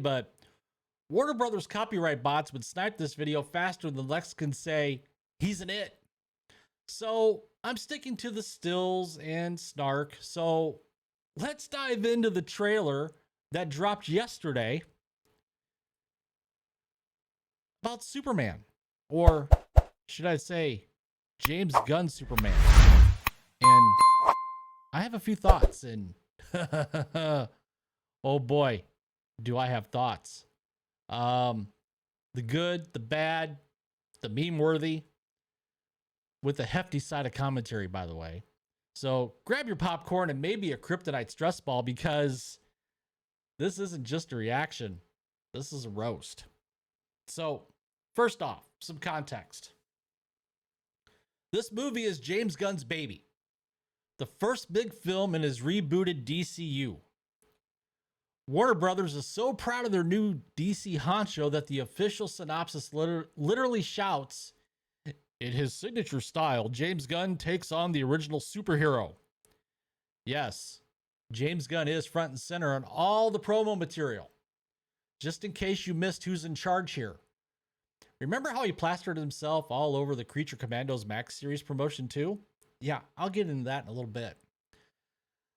but Warner Brothers copyright bots would snipe this video faster than Lex can say, he's an it. So I'm sticking to the stills and snark. So let's dive into the trailer that dropped yesterday about Superman, or should I say James Gunn Superman. And I have a few thoughts, and oh boy, do I have thoughts. The good, the bad, the meme worthy, with a hefty side of commentary, by the way. So grab your popcorn and maybe a kryptonite stress ball, because this isn't just a reaction. This is a roast. So first off, some context. This movie is James Gunn's baby, the first big film in his rebooted DCU. Warner Brothers is so proud of their new DC honcho that the official synopsis literally shouts, in his signature style, James Gunn takes on the original superhero. Yes, James Gunn is front and center on all the promo material. Just in case you missed who's in charge here. Remember how he plastered himself all over the Creature Commandos Max series promotion too? Yeah, I'll get into that in a little bit.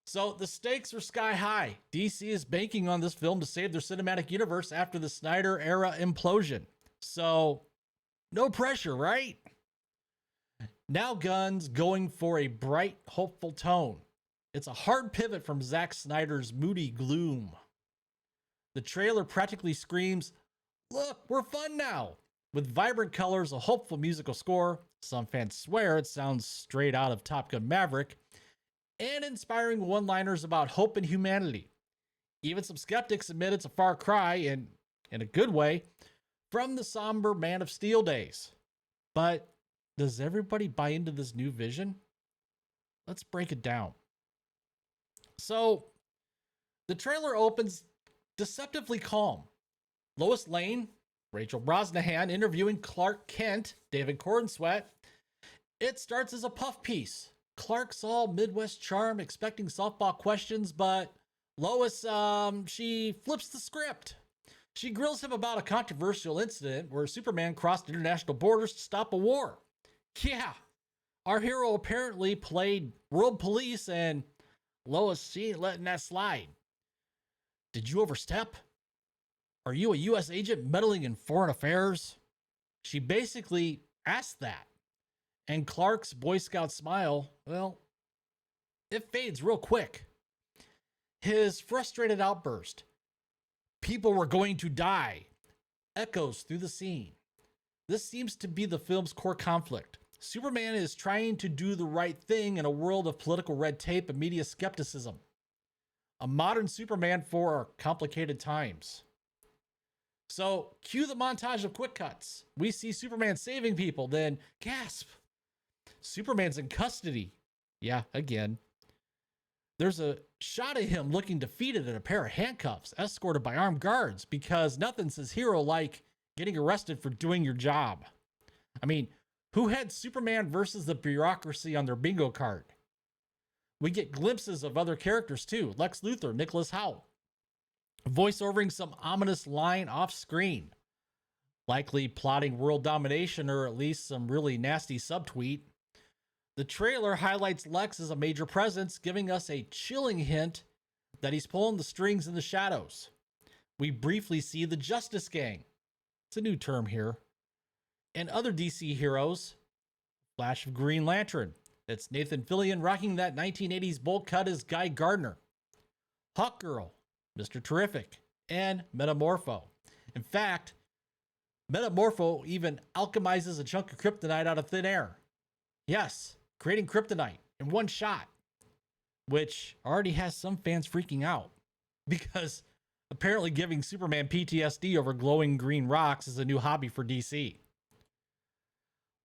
So the stakes are sky high. DC is banking on this film to save their cinematic universe after the Snyder era implosion. So no pressure, right? Now Gunn's going for a bright, hopeful tone. It's a hard pivot from Zack Snyder's moody gloom. The trailer practically screams, look, we're fun now. With vibrant colors, a hopeful musical score, some fans swear it sounds straight out of Top Gun Maverick, and inspiring one-liners about hope and humanity. Even some skeptics admit it's a far cry, and in a good way, from the somber Man of Steel days. But does everybody buy into this new vision? Let's break it down. So, the trailer opens deceptively calm. Lois Lane, Rachel Brosnahan interviewing Clark Kent, David Corenswet. It starts as a puff piece. Clark's all Midwest charm, expecting softball questions, but Lois, she flips the script. She grills him about a controversial incident where Superman crossed international borders to stop a war. Yeah, our hero apparently played world police, and Lois, she ain't letting that slide. Did you overstep? Are you a U.S. agent meddling in foreign affairs? She basically asked that. And Clark's Boy Scout smile, well, it fades real quick. His frustrated outburst, people were going to die, echoes through the scene. This seems to be the film's core conflict. Superman is trying to do the right thing in a world of political red tape and media skepticism. A modern Superman for complicated times. So, cue the montage of quick cuts. We see Superman saving people, then gasp. Superman's in custody. Yeah, again. There's a shot of him looking defeated in a pair of handcuffs, escorted by armed guards, because nothing says hero like getting arrested for doing your job. I mean, who had Superman versus the bureaucracy on their bingo card? We get glimpses of other characters too. Lex Luthor, Nicholas Hoult, voiceovering some ominous line off screen, likely plotting world domination or at least some really nasty subtweet. The trailer highlights Lex as a major presence, giving us a chilling hint that he's pulling the strings in the shadows. We briefly see the Justice Gang. It's a new term here. And other DC heroes. Flash of Green Lantern. It's Nathan Fillion rocking that 1980s bowl cut as Guy Gardner. Hawkgirl, Mr. Terrific, and Metamorpho. In fact, Metamorpho even alchemizes a chunk of kryptonite out of thin air. Yes, creating kryptonite in one shot, which already has some fans freaking out because apparently giving Superman PTSD over glowing green rocks is a new hobby for DC.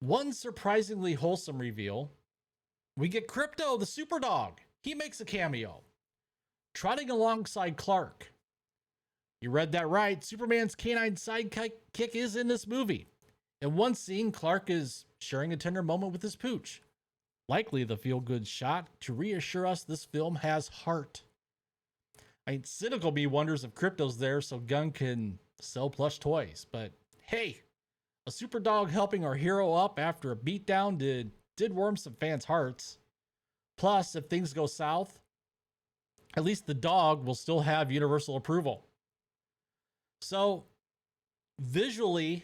One surprisingly wholesome reveal, we get Krypto, the Superdog. He makes a cameo, trotting alongside Clark. You read that right. Superman's canine sidekick is in this movie. In one scene, Clark is sharing a tender moment with his pooch. Likely the feel-good shot to reassure us this film has heart. I mean, Cynical Me wonders if Krypto's there so Gunn can sell plush toys. But hey, a super dog helping our hero up after a beatdown did warm some fans' hearts. Plus, if things go south, at least the dog will still have universal approval. So, visually,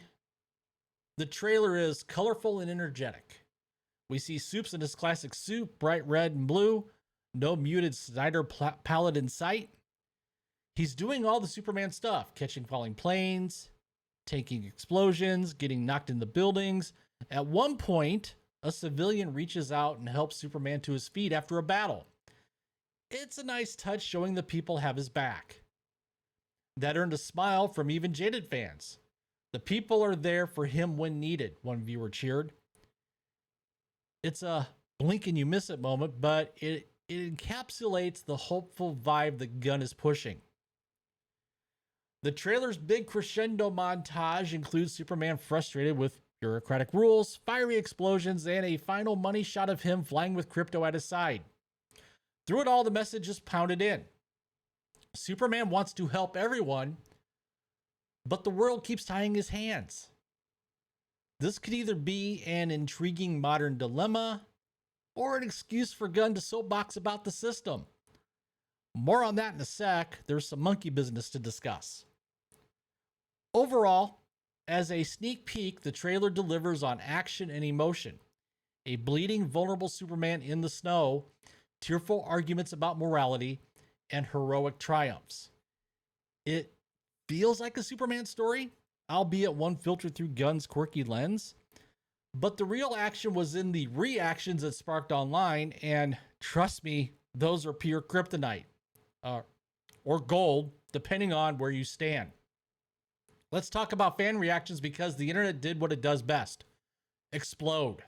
the trailer is colorful and energetic. We see Soups in his classic suit, bright red and blue, no muted Snyder palette in sight. He's doing all the Superman stuff, catching falling planes, taking explosions, getting knocked in the buildings. At one point, a civilian reaches out and helps Superman to his feet after a battle. It's a nice touch showing the people have his back. That earned a smile from even jaded fans. The people are there for him when needed, one viewer cheered. It's a blink and you miss it moment, but it encapsulates the hopeful vibe that Gunn is pushing. The trailer's big crescendo montage includes Superman frustrated with bureaucratic rules, fiery explosions, and a final money shot of him flying with Krypto at his side. Through it all, the message is pounded in. Superman wants to help everyone, but the world keeps tying his hands. This could either be an intriguing modern dilemma or an excuse for Gunn to soapbox about the system. More on that in a sec. There's some monkey business to discuss. Overall, as a sneak peek, the trailer delivers on action and emotion. A bleeding, vulnerable Superman in the snow, tearful arguments about morality, and heroic triumphs. It feels like a Superman story, albeit one filtered through Gunn's quirky lens. But the real action was in the reactions it sparked online, and trust me, those are pure kryptonite. Or gold, depending on where you stand. Let's talk about fan reactions because the internet did what it does best. Explode.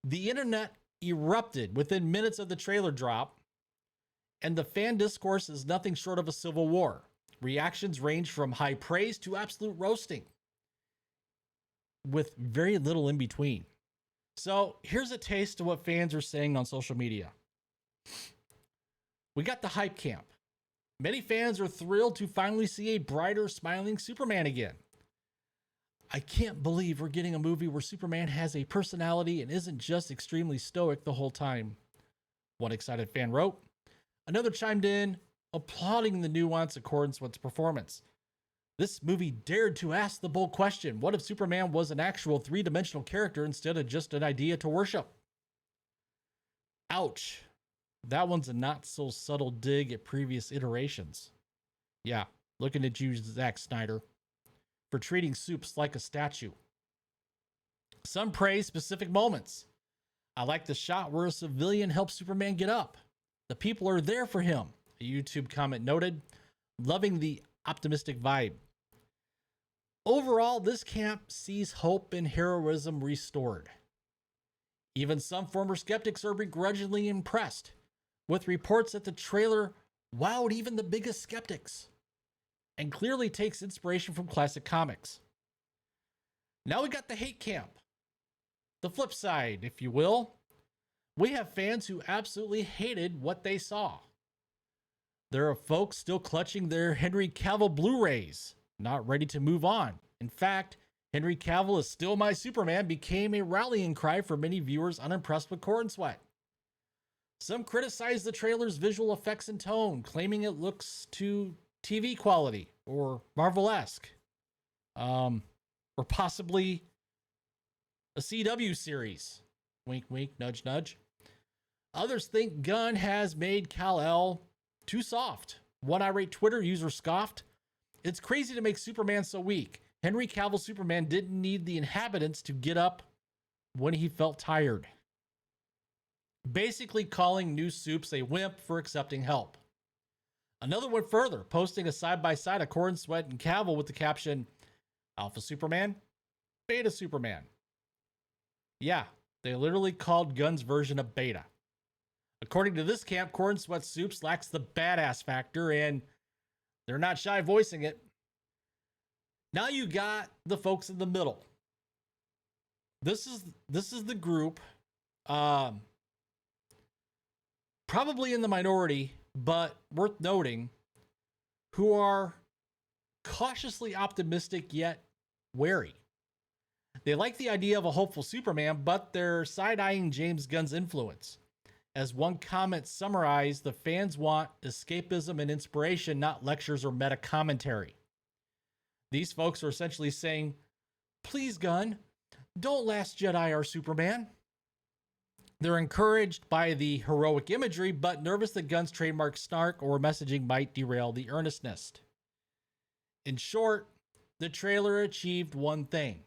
The internet erupted within minutes of the trailer drop, and the fan discourse is nothing short of a civil war. Reactions range from high praise to absolute roasting, with very little in between. So here's a taste of what fans are saying on social media. We got the hype camp. Many fans are thrilled to finally see a brighter, smiling Superman again. I can't believe we're getting a movie where Superman has a personality and isn't just extremely stoic the whole time, one excited fan wrote. Another chimed in, applauding the nuance of Corenswet's performance. This movie dared to ask the bold question, what if Superman was an actual three-dimensional character instead of just an idea to worship? Ouch. That one's a not-so-subtle dig at previous iterations. Yeah, looking at you, Zack Snyder, for treating Soups like a statue. Some praise specific moments. I like the shot where a civilian helps Superman get up. The people are there for him, a YouTube comment noted, loving the optimistic vibe. Overall, this camp sees hope and heroism restored. Even some former skeptics are begrudgingly impressed, with reports that the trailer wowed even the biggest skeptics, and clearly takes inspiration from classic comics. Now we got the hate camp. The flip side, if you will. We have fans who absolutely hated what they saw. There are folks still clutching their Henry Cavill Blu-rays, not ready to move on. In fact, Henry Cavill is still my Superman became a rallying cry for many viewers unimpressed with Corenswet. Some criticize the trailer's visual effects and tone, claiming it looks too TV quality or Marvel-esque, or possibly a CW series. Wink, wink, nudge, nudge. Others think Gunn has made Kal-El too soft. One irate Twitter user scoffed, "It's crazy to make Superman so weak. Henry Cavill Superman didn't need the inhabitants to get up when he felt tired." Basically calling new Soups a wimp for accepting help. Another went further, posting a side-by-side of Corenswet and Cavill with the caption, "Alpha Superman, Beta Superman." Yeah, they literally called Gunn's version a beta. According to this camp, Corenswet's Soups lacks the badass factor, and they're not shy voicing it. Now you got the folks in the middle. This is the group, probably in the minority, but worth noting, who are cautiously optimistic yet wary. They like the idea of a hopeful Superman, but they're side-eyeing James Gunn's influence. As one comment summarized, the fans want escapism and inspiration, not lectures or meta commentary. These folks are essentially saying, please, Gunn, don't Last Jedi our Superman. They're encouraged by the heroic imagery, but nervous that Gunn's trademark snark or messaging might derail the earnestness. In short, the trailer achieved one thing.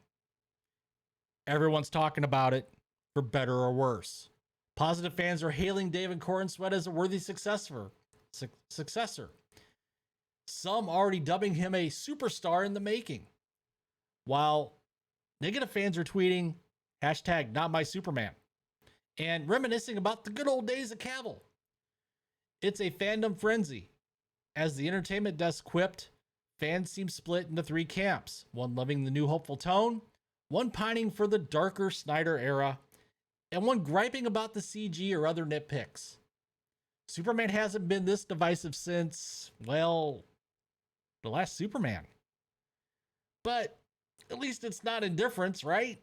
Everyone's talking about it, for better or worse. Positive fans are hailing David Corenswet as a worthy successor. Some already dubbing him a superstar in the making. While negative fans are tweeting, hashtag not my Superman, and reminiscing about the good old days of Cavill. It's a fandom frenzy. As the entertainment desk quipped, fans seem split into three camps. One loving the new hopeful tone, one pining for the darker Snyder era, and one griping about the CG or other nitpicks. Superman hasn't been this divisive since, well, the last Superman. But at least it's not indifference, right?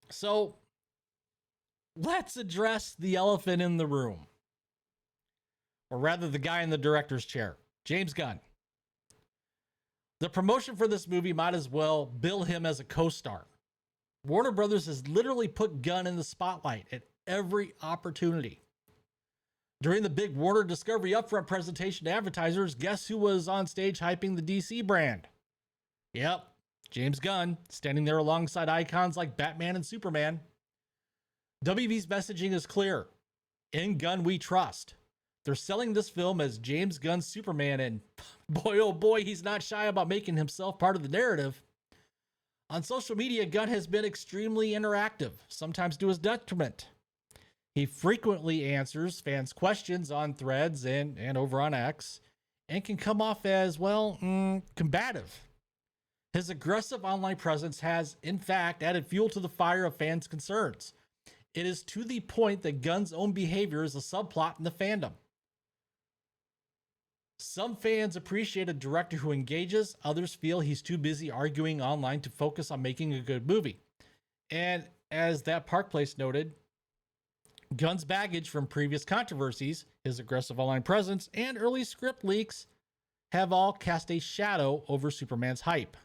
So let's address the elephant in the room. Or rather, the guy in the director's chair, James Gunn. The promotion for this movie might as well bill him as a co-star. Warner Brothers has literally put Gunn in the spotlight at every opportunity. During the big Warner Discovery Upfront presentation to advertisers, guess who was on stage hyping the DC brand? Yep, James Gunn, standing there alongside icons like Batman and Superman. WB's messaging is clear. In Gunn we trust. They're selling this film as James Gunn's Superman, and boy, oh boy, he's not shy about making himself part of the narrative. On social media, Gunn has been extremely interactive, sometimes to his detriment. He frequently answers fans' questions on threads and over on X, and can come off as, well, combative. His aggressive online presence has, in fact, added fuel to the fire of fans' concerns. It is to the point that Gunn's own behavior is a subplot in the fandom. Some fans appreciate a director who engages, others feel he's too busy arguing online to focus on making a good movie. And as ThatParkPlace noted, Gunn's baggage from previous controversies, his aggressive online presence, and early script leaks have all cast a shadow over Superman's hype.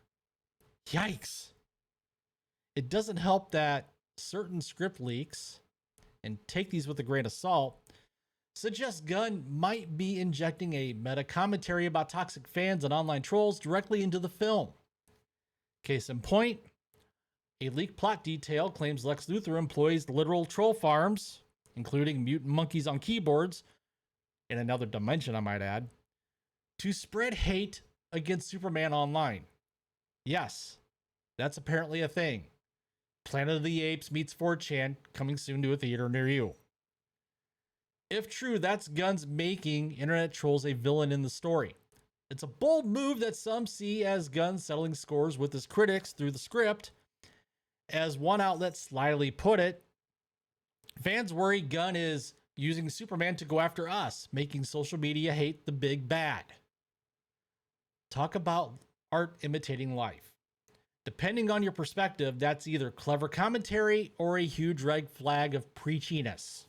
Yikes. It doesn't help that certain script leaks, and take these with a grain of salt, suggest Gunn might be injecting a meta commentary about toxic fans and online trolls directly into the film. Case in point, a leaked plot detail claims Lex Luthor employs literal troll farms, including mutant monkeys on keyboards, in another dimension I might add, to spread hate against Superman online. Yes, that's apparently a thing. Planet of the Apes meets 4chan, coming soon to a theater near you. If true, that's Gunn's making internet trolls a villain in the story. It's a bold move that some see as Gunn settling scores with his critics through the script. As one outlet slyly put it, fans worry Gunn is using Superman to go after us, making social media hate the big bad. Talk about art imitating life. Depending on your perspective, that's either clever commentary or a huge red flag of preachiness.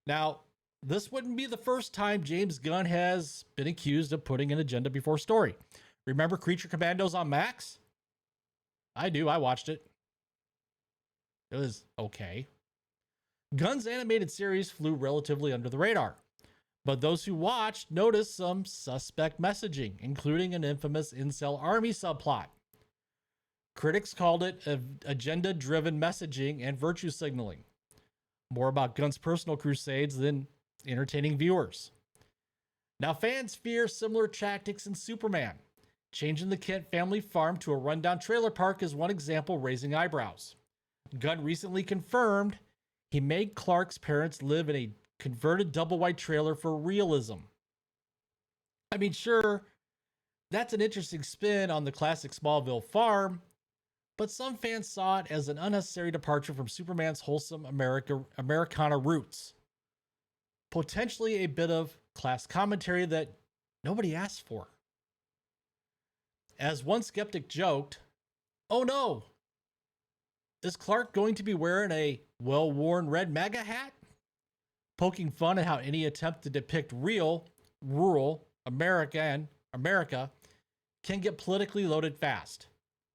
Now, this wouldn't be the first time James Gunn has been accused of putting an agenda before story. Remember Creature Commandos on Max? I do, I watched it. It was okay. Gunn's animated series flew relatively under the radar, but those who watched noticed some suspect messaging, including an infamous incel army subplot. Critics called it agenda-driven messaging and virtue signaling. More about Gunn's personal crusades than entertaining viewers. Now, fans fear similar tactics in Superman. Changing the Kent family farm to a rundown trailer park is one example raising eyebrows. Gunn recently confirmed he made Clark's parents live in a converted double-wide trailer for realism. I mean, sure, that's an interesting spin on the classic Smallville farm, but some fans saw it as an unnecessary departure from Superman's wholesome Americana roots. potentially a bit of class commentary that nobody asked for. As one skeptic joked, "Oh no, is Clark going to be wearing a well-worn red MAGA hat?" Poking fun at how any attempt to depict real, rural America can get politically loaded fast.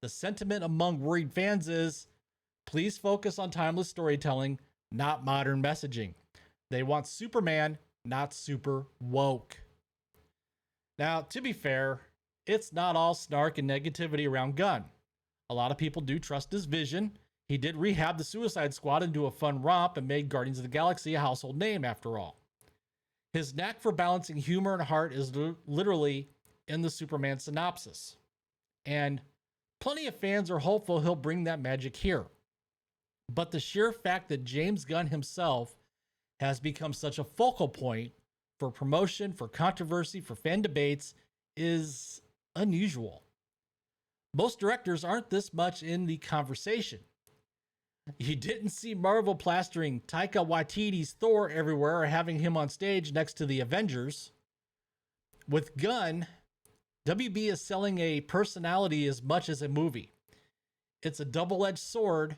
The sentiment among worried fans is, please focus on timeless storytelling, not modern messaging. They want Superman, not super woke. Now, to be fair, it's not all snark and negativity around Gunn. A lot of people do trust his vision. He did rehab the Suicide Squad into a fun romp and made Guardians of the Galaxy a household name, after all. His knack for balancing humor and heart is literally in the Superman synopsis. And plenty of fans are hopeful he'll bring that magic here. But the sheer fact that James Gunn himself has become such a focal point for promotion, for controversy, for fan debates is unusual. Most directors aren't this much in the conversation. You didn't see Marvel plastering Taika Waititi's Thor everywhere or having him on stage next to the Avengers. With Gunn, WB is selling a personality as much as a movie. It's a double-edged sword.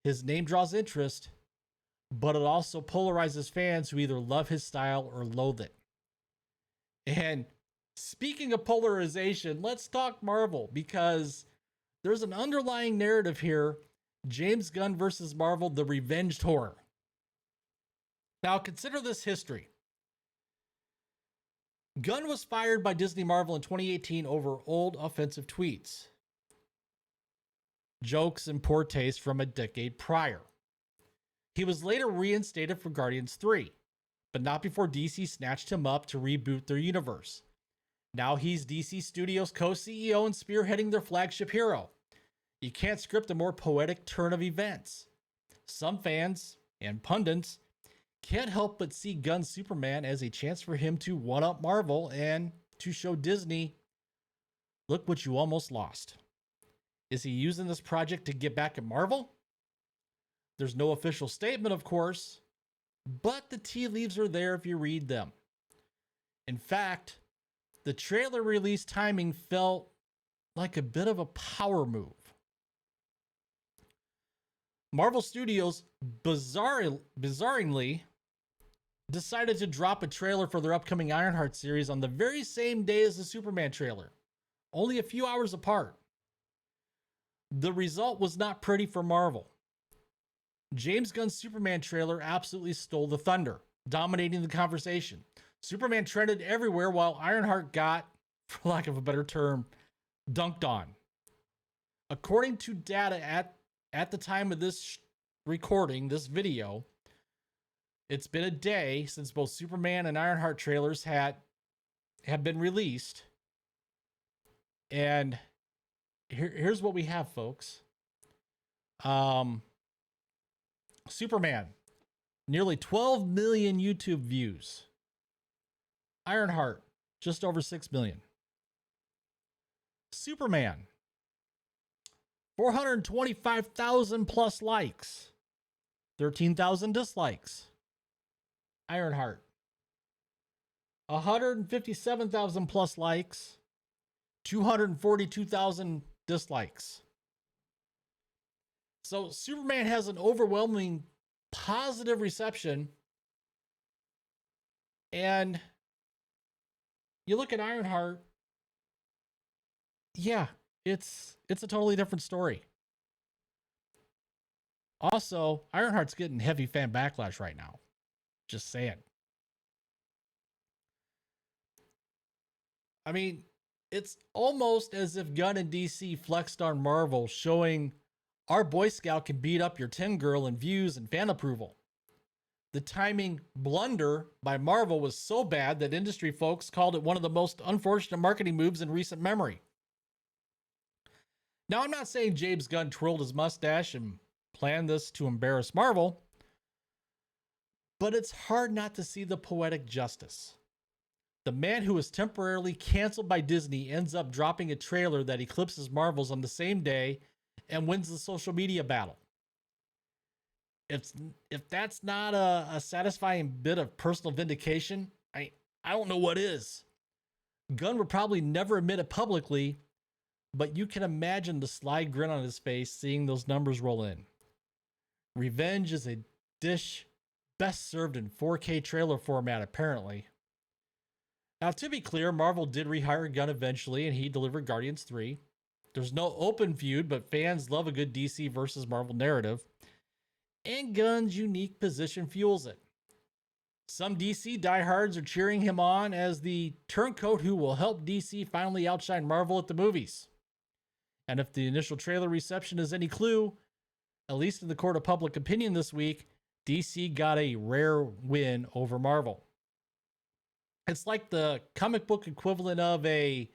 His name draws interest, but it also polarizes fans who either love his style or loathe it. And speaking of polarization, let's talk Marvel, because there's an underlying narrative here. James Gunn versus Marvel, the revenge horror. Now, consider this history. Gunn was fired by Disney Marvel in 2018 over old offensive tweets, jokes, and poor taste from a decade prior. He was later reinstated for Guardians 3, but not before DC snatched him up to reboot their universe. Now he's DC Studios co-CEO and spearheading their flagship hero. You can't script a more poetic turn of events. Some fans and pundits can't help but see Gunn's Superman as a chance for him to one-up Marvel and to show Disney, look what you almost lost. Is he using this project to get back at Marvel? There's no official statement, of course, but the tea leaves are there if you read them. In fact, the trailer release timing felt like a bit of a power move. Marvel Studios bizarrely decided to drop a trailer for their upcoming Ironheart series on the very same day as the Superman trailer, only a few hours apart. The result was not pretty for Marvel. James Gunn's Superman trailer absolutely stole the thunder, dominating the conversation. Superman trended everywhere while Ironheart got, for lack of a better term, dunked on. According to data at the time of this recording, this video, it's been a day since both Superman and Ironheart trailers have been released. And here's what we have, folks. Superman, nearly 12 million YouTube views. Ironheart, just over 6 million. Superman, 425,000 plus likes, 13,000 dislikes. Ironheart, 157,000 plus likes, 242,000 dislikes. So Superman has an overwhelming positive reception. And you look at Ironheart, yeah, it's a totally different story. Also, Ironheart's getting heavy fan backlash right now. Just saying. I mean, it's almost as if Gunn and DC flexed on Marvel, showing our Boy Scout can beat up your Tin Girl in views and fan approval. The timing blunder by Marvel was so bad that industry folks called it one of the most unfortunate marketing moves in recent memory. Now, I'm not saying James Gunn twirled his mustache and planned this to embarrass Marvel, but it's hard not to see the poetic justice. The man who was temporarily canceled by Disney ends up dropping a trailer that eclipses 'Eclipses' Marvel's on the same day and wins the social media battle. if if that's not a satisfying bit of personal vindication, I don't know what is. Gunn would probably never admit it publicly, but you can imagine the sly grin on his face seeing those numbers roll in. Revenge is a dish best served in 4K trailer format, apparently. Now, to be clear, Marvel did rehire Gunn eventually, and he delivered Guardians 3. There's no open feud, but fans love a good DC versus Marvel narrative, and Gunn's unique position fuels it. Some DC diehards are cheering him on as the turncoat who will help DC finally outshine Marvel at the movies. And if the initial trailer reception is any clue, at least in the court of public opinion this week, DC got a rare win over Marvel. It's like the comic book equivalent of a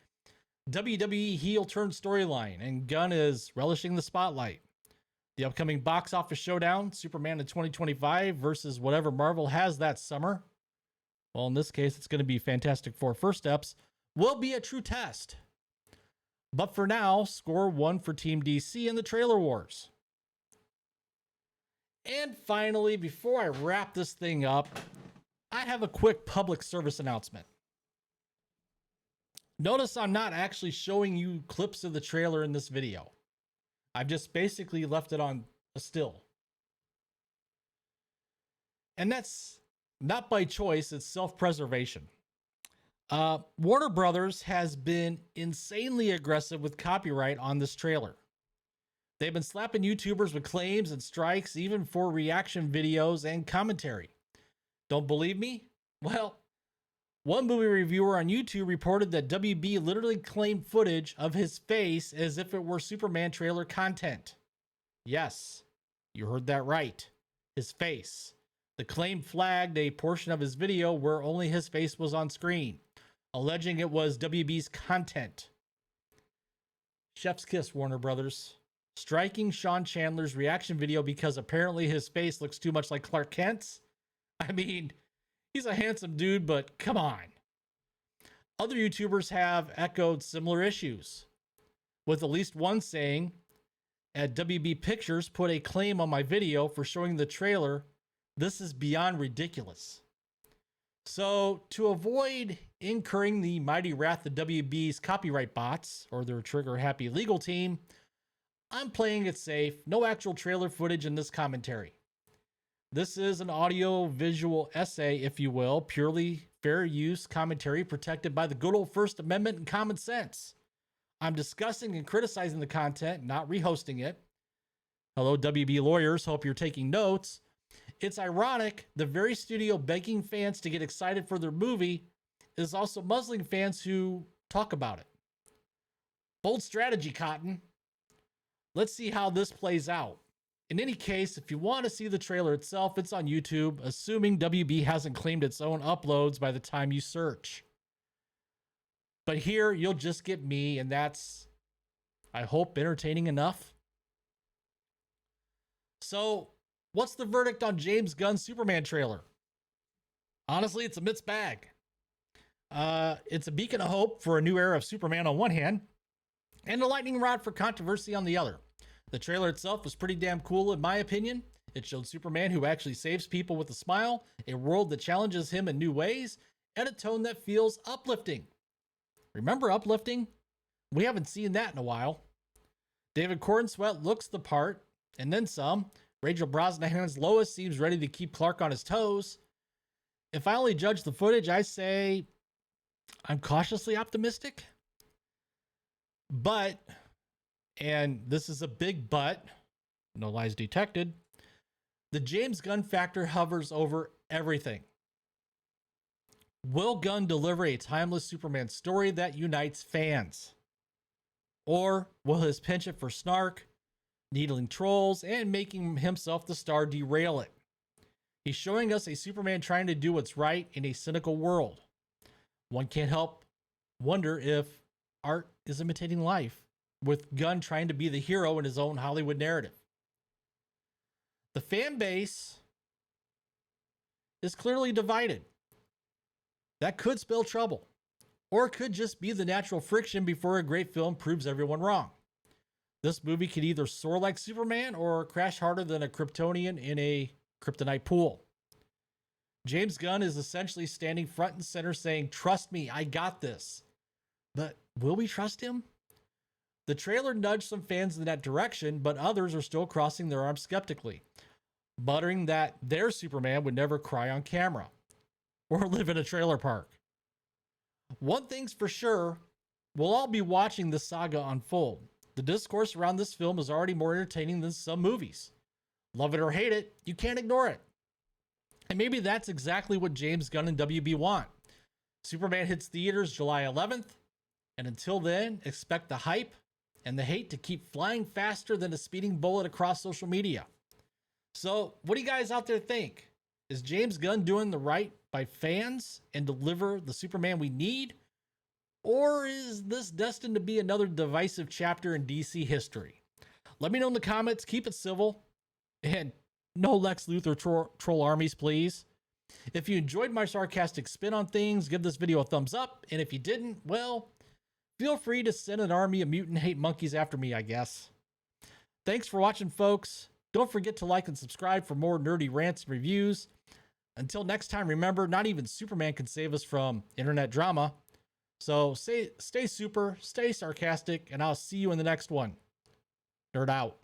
WWE heel turn storyline, and Gunn is relishing the spotlight. The upcoming box office showdown, Superman in 2025 versus whatever Marvel has that summer, well, in this case, it's going to be Fantastic Four First Steps, will be a true test. But for now, score one for Team DC in the trailer wars. And finally, before I wrap this thing up, I have a quick public service announcement. Notice I'm not actually showing you clips of the trailer in this video. I've just basically left it on a still. And that's not by choice, it's self-preservation. Warner Brothers has been insanely aggressive with copyright on this trailer. They've been slapping YouTubers with claims and strikes, even for reaction videos and commentary. Don't believe me? Well, one movie reviewer on YouTube reported that WB literally claimed footage of his face as if it were Superman trailer content. Yes, you heard that right. His face. The claim flagged a portion of his video where only his face was on screen, alleging it was WB's content. Chef's kiss, Warner Brothers. Striking Sean Chandler's reaction video because apparently his face looks too much like Clark Kent's? I mean, he's a handsome dude, but come on. Other YouTubers have echoed similar issues, with at least one saying, at WB Pictures put a claim on my video for showing the trailer. This is beyond ridiculous. So, to avoid incurring the mighty wrath of WB's copyright bots or their trigger-happy legal team, I'm playing it safe. No actual trailer footage in this commentary. This is an audio-visual essay, if you will, purely fair use commentary protected by the good old First Amendment and common sense. I'm discussing and criticizing the content, not rehosting it. Hello, WB lawyers. Hope you're taking notes. It's ironic, the very studio begging fans to get excited for their movie is also muzzling fans who talk about it. Bold strategy, Cotton. Let's see how this plays out. In any case, if you want to see the trailer itself, it's on YouTube, assuming WB hasn't claimed its own uploads by the time you search. But here, you'll just get me, and that's, I hope, entertaining enough. So, what's the verdict on James Gunn's Superman trailer? Honestly, it's a mixed bag. It's a beacon of hope for a new era of Superman on one hand, and a lightning rod for controversy on the other. The trailer itself was pretty damn cool in my opinion. It showed Superman who actually saves people with a smile, a world that challenges him in new ways, and a tone that feels uplifting. Remember uplifting? We haven't seen that in a while. David Corenswet looks the part, and then some. Rachel Brosnahan's Lois seems ready to keep Clark on his toes. If I only judge the footage, I say I'm cautiously optimistic. But, and this is a big but, no lies detected, the James Gunn factor hovers over everything. Will Gunn deliver a timeless Superman story that unites fans? Or will his penchant for snark, needling trolls, and making himself the star derail it? He's showing us a Superman trying to do what's right in a cynical world. One can't help wonder if art is imitating life, with Gunn trying to be the hero in his own Hollywood narrative. The fan base is clearly divided. That could spell trouble, or it could just be the natural friction before a great film proves everyone wrong. This movie could either soar like Superman or crash harder than a Kryptonian in a kryptonite pool. James Gunn is essentially standing front and center saying, "Trust me, I got this." But will we trust him? The trailer nudged some fans in that direction, but others are still crossing their arms skeptically, muttering that their Superman would never cry on camera or live in a trailer park. One thing's for sure, we'll all be watching this saga unfold. The discourse around this film is already more entertaining than some movies. Love it or hate it, you can't ignore it. And maybe that's exactly what James Gunn and WB want. Superman hits theaters July 11th, and until then, expect the hype and the hate to keep flying faster than a speeding bullet across social media. So, what do you guys out there think? Is James Gunn doing the right by fans and deliver the Superman we need? Or is this destined to be another divisive chapter in DC history? Let me know in the comments. Keep it civil. And no Lex Luthor troll armies, please. If you enjoyed my sarcastic spin on things, give this video a thumbs up. And if you didn't, well, feel free to send an army of mutant hate monkeys after me, I guess. Thanks for watching, folks. Don't forget to like and subscribe for more nerdy rants and reviews. Until next time, remember, not even Superman can save us from internet drama. So stay super, stay sarcastic, and I'll see you in the next one. Nerd out.